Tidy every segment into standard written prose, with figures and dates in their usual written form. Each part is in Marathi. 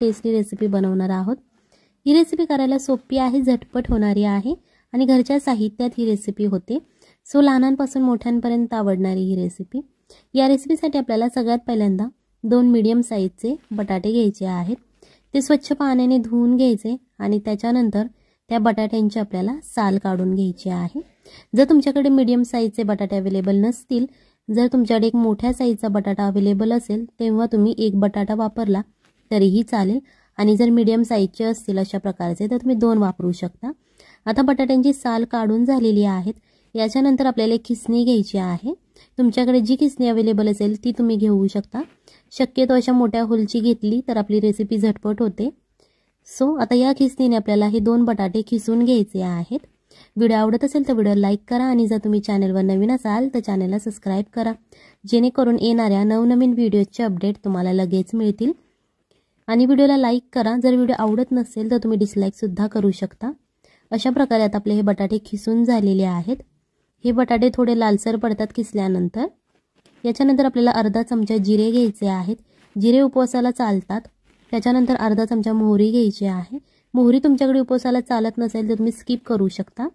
टेस्टी रेसिपी बनवणार आहोत। ही रेसिपी करायला सोपी आहे, झटपट होणारी आहे आणि घरच्या साहित्यात ही रेसिपी होते। सो लहानांपासून मोठ्यांपर्यंत आवडणारी ही रेसिपी। या रेसिपीसाठी आपल्याला सगळ्यात पहिल्यांदा 2 मीडियम साइजचे बटाटे घ्यायचे आहेत। ते स्वच्छ पाण्याने धुवून घ्यायचे आणि त्याच्यानंतर त्या बटाट्यांची आपल्याला साल काढून घ्यायची आहे। जर तुमच्याकडे मीडियम साइजचे बटाटे अवेलेबल नसतील, जर तुमच्याकडे एक मोठ्या साइजचा बटाटा अवेलेबल असेल तेव्हा तुम्ही एक बटाटा वापरला तरीही चालेल आणि जर मीडियम साइजचे असतील अशा प्रकारचे तर तुम्ही 2 वापरू शकता। आता बटाट्यांची साल काढून झालेली आहेत। याच्यानंतर आपल्याला एक खिसणी घ्यायची आहे। तुमच्याकडे जी खिसणी अवेलेबल असेल ती तुम्ही घेऊ शकता। शक्यतो अशा मोठ्या होलची घेतली तर आपली रेसिपी झटपट होते। सो आता या खिसणीने आपल्याला हे 2 बटाटे खिसून घ्यायचे आहेत। व्हिडिओ आवडत असेल तर व्हिडिओ लाईक करा आणि जर तुम्ही चॅनलवर नवीन असाल तर चॅनलला सबस्क्राइब करा, जेणेकरून येणाऱ्या नवनवीन व्हिडिओचे अपडेट तुम्हाला लगेच मिळतील। आणि व्हिडिओला लाईक करा। जर व्हिडिओ आवडत नसेल तर तुम्ही डिसलाईक सुद्धा करू शकता। अशा प्रकारे आता आपले हे बटाटे खिसून झालेले आहेत। हे बटाटे थोडे लालसर पडतात खिसल्यानंतर। याच्यानंतर आपल्याला अर्धा चमचा जिरे घ्यायचे आहेत। जिरे उपवासाला चालतात। त्याच्यानंतर अर्धा चमचा मोहरी घ्यायची आहे। मोहरी तुमच्याकडे उपवासाला चालत नसेल तर तुम्ही स्किप करू शकता।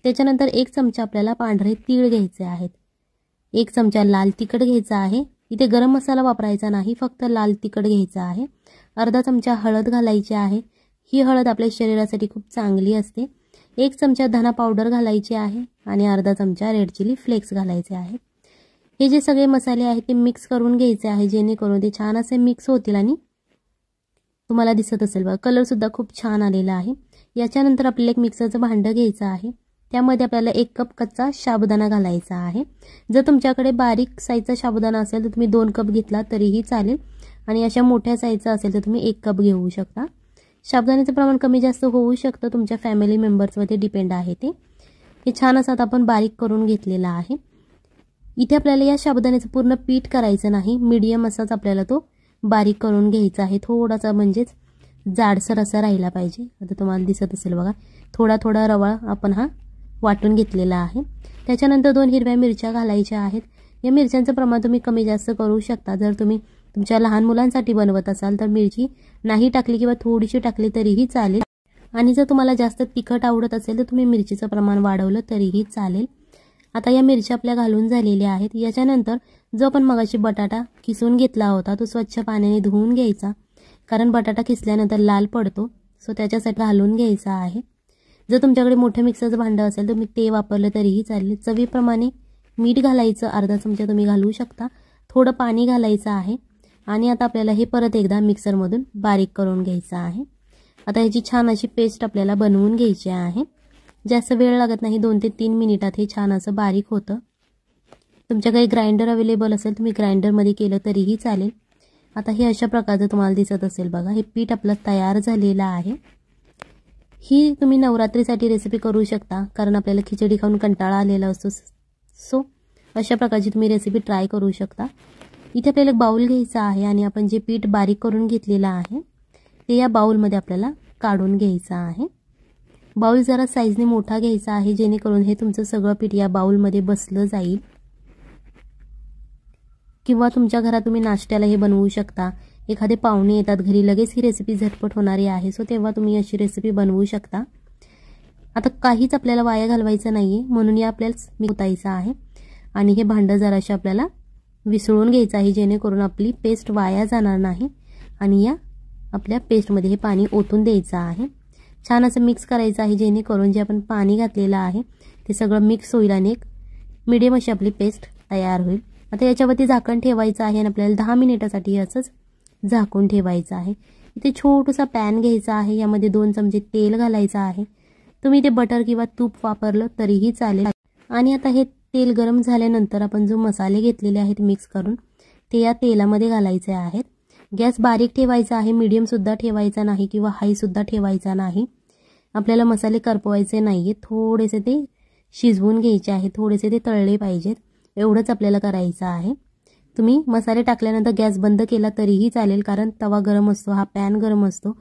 त्याच्यानंतर 1 चमचा आपल्याला पांढरे तीळ घ्यायचे आहेत। 1 चमचा लाल तिखट घ्यायचा आहे। इथे गरम मसाला वापरायचा नाही, फक्त लाल तिखट घ्यायचा आहे। अर्धा चमचा हळद घालायची आहे। ही हळद आपल्या शरीरासाठी खूप चांगली असते। 1 चमचा धना पावडर घालायची आहे आणि अर्धा चमचा रेड चिली फ्लेक्स घालायचे आहे। हे जे सगळे मसाले आहेत ते मिक्स करून घ्यायचे आहे, जेणेकरून ते छान असे मिक्स होतील आणि तुम्हाला दिसत असेल बघा कलर सुद्धा खूप छान आलेला आहे। याच्यानंतर आपल्याला एक मिक्सरचं भांडं घ्यायचं आहे। त्यामध्ये आपल्याला 1 कप कच्चा साबुदाणा घालायचा आहे। जर तुमच्याकडे बारीक साईजचा साबुदाणा असेल तर तुम्ही 2 कप घेतला तरीही चालेल आणि अशा मोठ्या साईजचा असेल तर तुम्ही 1 कप घेऊ शकता। साबुदाण्याचं प्रमाण कमी जास्त होऊ शकतं, तुमच्या फॅमिली मेंबर्सवरती डिपेंड आहे ते। हे छान असं आपण बारीक करून घेतलेला आहे। इथे आपल्याला या साबुदाण्याचं पूर्ण पीठ करायचं नाही, मीडियम असाच आपल्याला तो बारीक करून घ्यायचा आहे। थोडासा म्हणजेच जाडसर असा राहिला पाहिजे। आता तुम्हाला दिसत असेल बघा थोडा थोडा रवा आपण हा वाटून घेतलेला आहे। त्याच्यानंतर 2 हिरव्या मिरच्या घालायच्या आहेत। या मिरच्यांचं प्रमाण तुम्ही कमी जास्त करू शकता। जर तुम्ही तुमच्या लहान मुलांसाठी बनवत असाल तर मिरची नाही टाकली किंवा थोडीशी टाकली तरीही चालेल आणि जर तुम्हाला जास्त तिखट आवडत असेल तर तुम्ही मिरचीचं प्रमाण वाढवलं तरीही चालेल। आता या मिरच्या आपल्या घालून झालेल्या आहेत। याच्यानंतर जो आपण मगाशी बटाटा किसून घेतला होता तो स्वच्छ पाण्याने धुवून घ्यायचा, कारण बटाटा किसल्यानंतर लाल पडतो। सो त्याच्यासाठी घालून घ्यायचा आहे। जर तुमच्याकडे मोठे मिक्सरचं भांडं असेल तर तुम्ही ते वापरलं तरीही चालेल। चवीप्रमाणे मीठ घालायचं, अर्धा चमचा तुम्ही घालू शकता। थोडं पाणी घालायचं आहे आणि आता आपल्याला हे परत एकदा मिक्सरमधून बारीक करून घ्यायचं आहे। आता याची छान अशी पेस्ट आपल्याला बनवून घ्यायची आहे। जास्त वेळ लागत नाही, 2 ते 3 मिनिटात हे छान असं बारीक होतं। तुमच्याकडे ग्राइंडर अवेलेबल असेल तुम्ही ग्राइंडरमध्ये केलं तरीही चालेल। आता हे अशा प्रकारचं तुम्हाला दिसत असेल बघा, हे पीठ आपलं तयार झालेलं आहे। ही तुम्ही नवरात्रीसाठी रेसिपी करू शकता, कारण आपल्याला खिचडी खाऊन कंटाळा आलेला असतो। सो अशा प्रकारची तुम्ही रेसिपी ट्राय करू शकता। इथे आपल्याला एक बाउल घ्यायचा आहे आणि आपण जे पीठ बारीक करून घेतलेलं आहे ते या बाउलमध्ये आपल्याला काढून घ्यायचं आहे। बाउल जरा साईजने मोठा घ्यायचा आहे, जेणेकरून हे तुमचं सगळं पीठ या बाउलमध्ये बसलं जाईल। किंवा तुमच्या घरात तुम्ही नाश्त्याला हे बनवू शकता। एखादे पाहुणे येतात घरी, लगेच ही रेसिपी झटपट होणारी आहे, सो तेव्हा तुम्ही अशी रेसिपी बनवू शकता। आता काहीच आपल्याला वाया घालवायचं नाहीये, म्हणून या आपल्याला मिक्सायचं आहे आणि हे भांडं जराशे आपल्याला विसळून घ्यायचं आहे, जेणेकरून आपली पेस्ट वाया जाणार नाही आणि या आपल्या पेस्टमध्ये हे पाणी ओतून द्यायचं आहे। छान असं मिक्स करायचं आहे, जेणेकरून जे आपण पाणी घातलेलं आहे ते सगळं मिक्स होईल आणि एक मीडियम अशी आपली पेस्ट तयार होईल। आता याच्यावरती झाकण ठेवायचं आहे आणि आपल्याला 10 मिनिटासाठी असंच झाकून ठेवायचं आहे। इथे छोटासा पॅन घ्यायचा आहे, यामध्ये 2 चमचे तेल घालायचं आहे। तुम्ही ते बटर किंवा तूप वापरलं तरीही चालेल। आणि आता हे तेल गरम झाल्यानंतर आपण जो मसाले घेतलेले आहेत मिक्स करून ते या तेलामध्ये घालायचे आहेत। गॅस बारीक ठेवायचा आहे, मीडियम सुद्धा ठेवायचा नाही किंवा हाई सुद्धा ठेवायचा नाही। आपल्याला मसाले करपवायचे नाहीये, थोडेसे ते शिजवून घ्यायचे आहे, थोडेसे ते तळले पाहिजेत, एवढंच आपल्याला करायचं आहे। तुम्ही मसाले टाकल्यानंतर गॅस बंद केला तरीही चालेल, कारण तवा गरम असतो, हा पॅन गरम असतो,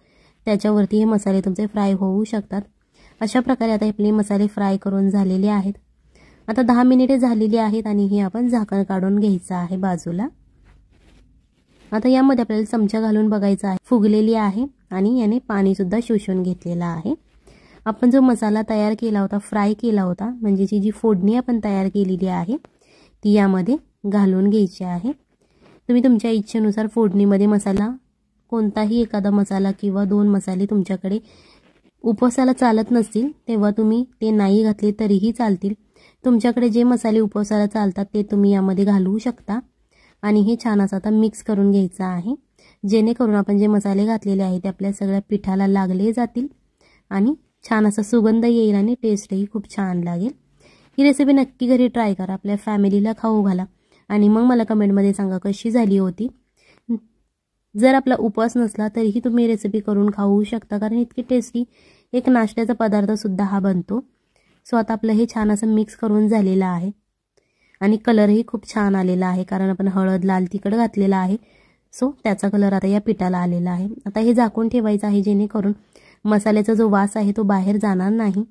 त्याच्यावरती हे मसाले तुमचे फ्राय होऊ शकतात। अशा प्रकारे आता आपले मसाले फ्राय करून झालेले आहेत। आता 10 मिनिटे झालेली आहेत आणि हे आपण झाकण काढून घ्यायचं आहे बाजूला। आता यामध्ये आपल्याला चमचा घालून बघायचा आहे, फुगलेली आहे आणि याने पाणी सुद्धा शोषून घेतलेला आहे। आपण जो मसाला तयार केला होता, फ्राय केला होता, म्हणजे जी फोडणी आपण तयार केलेली आहे ती यामध्ये घालून घ्यायची आहे। तुम्ही तुमच्या इच्छेनुसार फोडणीमध्ये मसाला कोणताही एखादा मसाला किंवा 2 मसाले तुमच्याकडे उपवासाला चालत नसतील तेव्हा तुम्ही ते नाही घातले तरीही चालतील। तुमच्याकडे जे मसाले उपवासाला चालतात ते तुम्ही यामध्ये घालवू शकता आणि हे छान असं आता मिक्स करून घ्यायचं आहे, जेणेकरून आपण जे मसाले घातलेले आहेत ते आपल्या सगळ्या पिठाला लागले जातील आणि छान असा सुगंध येईल आणि टेस्टही खूप छान लागेल। ही रेसिपी नक्की घरी ट्राय करा, आपल्या फॅमिलीला खाऊ घाला आणि मग मला कमेंटमध्ये सांगा कशी झाली होती। जर आपला उपवास नसला तरीही तुम्ही रेसिपी करून खाऊ शकता, कारण इतकी टेस्टी एक नाश्त्याचा पदार्थ सुद्धा हा बनतो। सो आता आपलं हे छान असं मिक्स करून झालेलं आहे आणि कलरही खूप छान आलेला आहे, कारण आपण हळद लाल तिखट घातलेला आहे। सो त्याचा कलर आता या पिठाला आलेला आहे। आता हे झाकून ठेवायचं आहे, जेणेकरून मसाल्याचा जो वास आहे तो बाहेर जाणार नाही।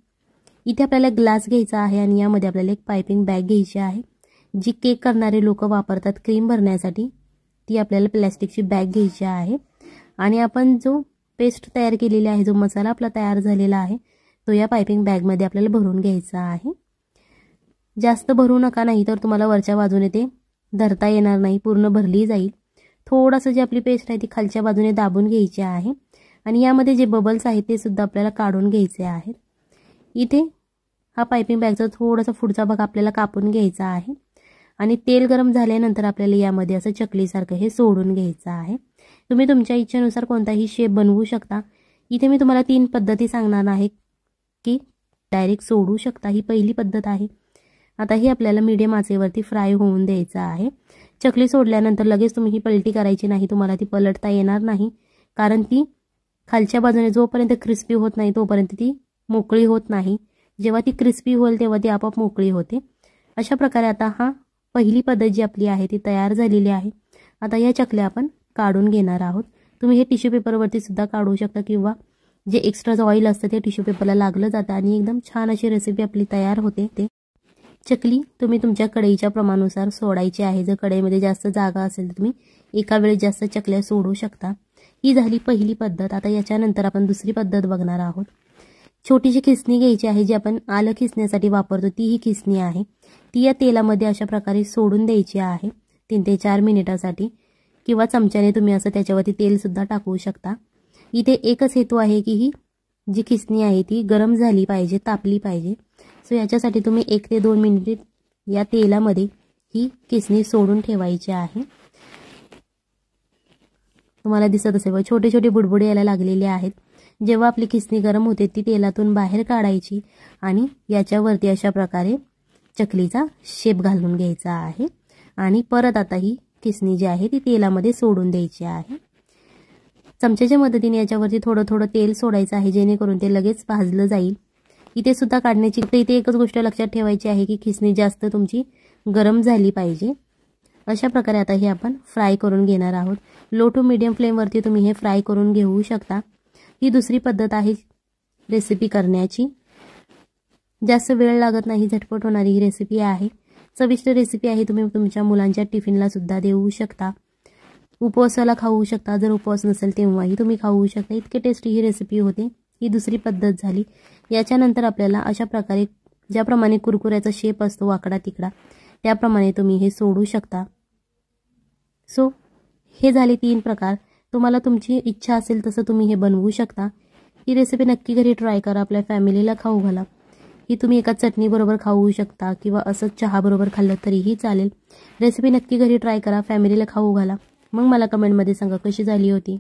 इथे आपल्याला ग्लास घ्यायचा आहे आणि यामध्ये आपल्याला एक पाइपिंग बॅग घ्यायची आहे, जी केक करणारे लोक वापरतात क्रीम भरण्यासाठी। ती आपल्याला प्लॅस्टिकची बॅग घ्यायची आहे आणि आपण जो पेस्ट तयार केलेली आहे, जो मसाला आपला तयार झालेला आहे तो या पाइपिंग बॅगमध्ये आपल्याला भरून घ्यायचा आहे। जास्त भरू नका, नाही तर तुम्हाला वरच्या बाजूने ते धरता येणार नाही, पूर्ण भरली जाईल। थोडंसं जी आपली पेस्ट आहे ती खालच्या बाजूने दाबून घ्यायची आहे आणि यामध्ये जे बबल्स आहेत ते सुद्धा आपल्याला काढून घ्यायचे आहेत। इथे हा पाइपिंग बॅगचा थोडासा पुढचा भाग आपल्याला कापून घ्यायचा आहे आणि तेल गरम झाल्यानंतर आपल्याला यामध्ये असं चकलीसारखं हे सोडून घ्यायचं आहे। तुम्ही तुमच्या इच्छेनुसार कोणताही शेप बनवू शकता। इथे मी तुम्हाला 3 पद्धती सांगणार आहे की डायरेक्ट सोडू शकता, ही पहिली पद्धत आहे। आता ही आपल्याला मीडियम आचेवरती फ्राय होऊन द्यायचं आहे। चकली सोडल्यानंतर लगेच तुम्ही ही पलटी करायची नाही, तुम्हाला ती पलटता येणार नाही, कारण ती खालच्या बाजूने जोपर्यंत क्रिस्पी होत नाही तोपर्यंत ती मोकळी होत नाही। जेव्हा ती क्रिस्पी होईल तेव्हा ती आपोआप मोकळी होते। अशा प्रकारे आता हा पहिली पद्धत जी आपली आहे ती तयार झालेली आहे। आता या चकल्या आपण काढून घेणार आहोत। तुम्ही हे टिश्यू पेपरवरती सुद्धा काढू शकता किंवा जे एक्स्ट्रा ऑइल असतं ते टिश्यू पेपरला लागलं जातं आणि एकदम छान अशी रेसिपी आपली तयार होते। ते चकली तुम्ही तुमच्या कढईच्या प्रमाणानुसार सोडायची आहे। जर कढईमध्ये जास्त जागा असेल तर तुम्ही एका वेळेस जास्त चकल्या सोडू शकता। ही झाली पहिली पद्धत। आता याच्यानंतर आपण दुसरी पद्धत बघणार आहोत। छोटीशी खिसणी घ्यायची आहे, जी आपण आलं खिसण्यासाठी वापरतो ती ही खिसणी आहे। ती या तेलामध्ये अशा प्रकारे सोडून द्यायची आहे 3 ते 4 मिनिटासाठी, किंवा चमच्याने तुम्ही असं त्याच्यावरती तेल सुद्धा टाकू शकता। इथे एकच हेतू आहे की ही जी खिसणी आहे ती गरम झाली पाहिजे, तापली पाहिजे। सो याच्यासाठी तुम्ही 1 ते 2 मिनिटे या तेलामध्ये ही खिसणी सोडून ठेवायची आहे। तुम्हाला दिसत असेल छोटे छोटे बुडबुडे यायला लागलेले आहेत। जेव्हा आपली खिसणी गरम होते ती तेलातून बाहेर काढायची आणि याच्यावरती अशा प्रकारे चकलीचा शेप घालून घ्यायचा आहे आणि परत आता ही खिसणी जी आहे ती तेलामध्ये सोडून द्यायची आहे। चमच्याच्या मदतीने याच्यावरती थोडं थोडं तेल सोडायचं आहे, जेणेकरून ते लगेच भाजलं जाईल। इथे सुद्धा काढण्याची इथे एकच गोष्ट लक्षात ठेवायची आहे की खिसणी जास्त तुमची गरम झाली पाहिजे। अशा प्रकारे आता हे आपण फ्राय करून घेणार आहोत। लो टू मीडियम फ्लेमवरती तुम्ही हे फ्राय करून घेऊ शकता। ही दुसरी पद्धत आहे रेसिपी करण्याची। जास्त वेळ लागत नाही, झटपट होणारी ही रेसिपी आहे। चविष्ट रेसिपी आहे, तुम्ही तुमच्या मुलांच्या टिफिनला सुद्धा देऊ शकता, उपवासाला खाऊ शकता। जर उपवास नसेल तेव्हाही तुम्ही खाऊ शकता। इतके टेस्टी ही रेसिपी होते। ही दुसरी पद्धत झाली। याच्यानंतर आपल्याला अशा प्रकारे ज्याप्रमाणे कुरकुऱ्याचा शेप असतो वाकडा तिकडा, त्याप्रमाणे तुम्ही हे सोडू शकता। सो हे झाले 3 प्रकार। तुम्हाला तुमची इच्छा असेल तसं तुम्ही हे बनवू शकता। ही रेसिपी नक्की घरी ट्राय करा, आपल्या फॅमिलीला खाऊ घाला। ही तुम्ही एका चटणी बरोबर खाऊ शकता किंवा असंच चहा बरोबर खाल्लं तरीही चालेल। रेसिपी नक्की घरी ट्राय करा, फॅमिलीला खाऊ घाला। मग मला कमेंटमध्ये सांगा कशी झाली होती।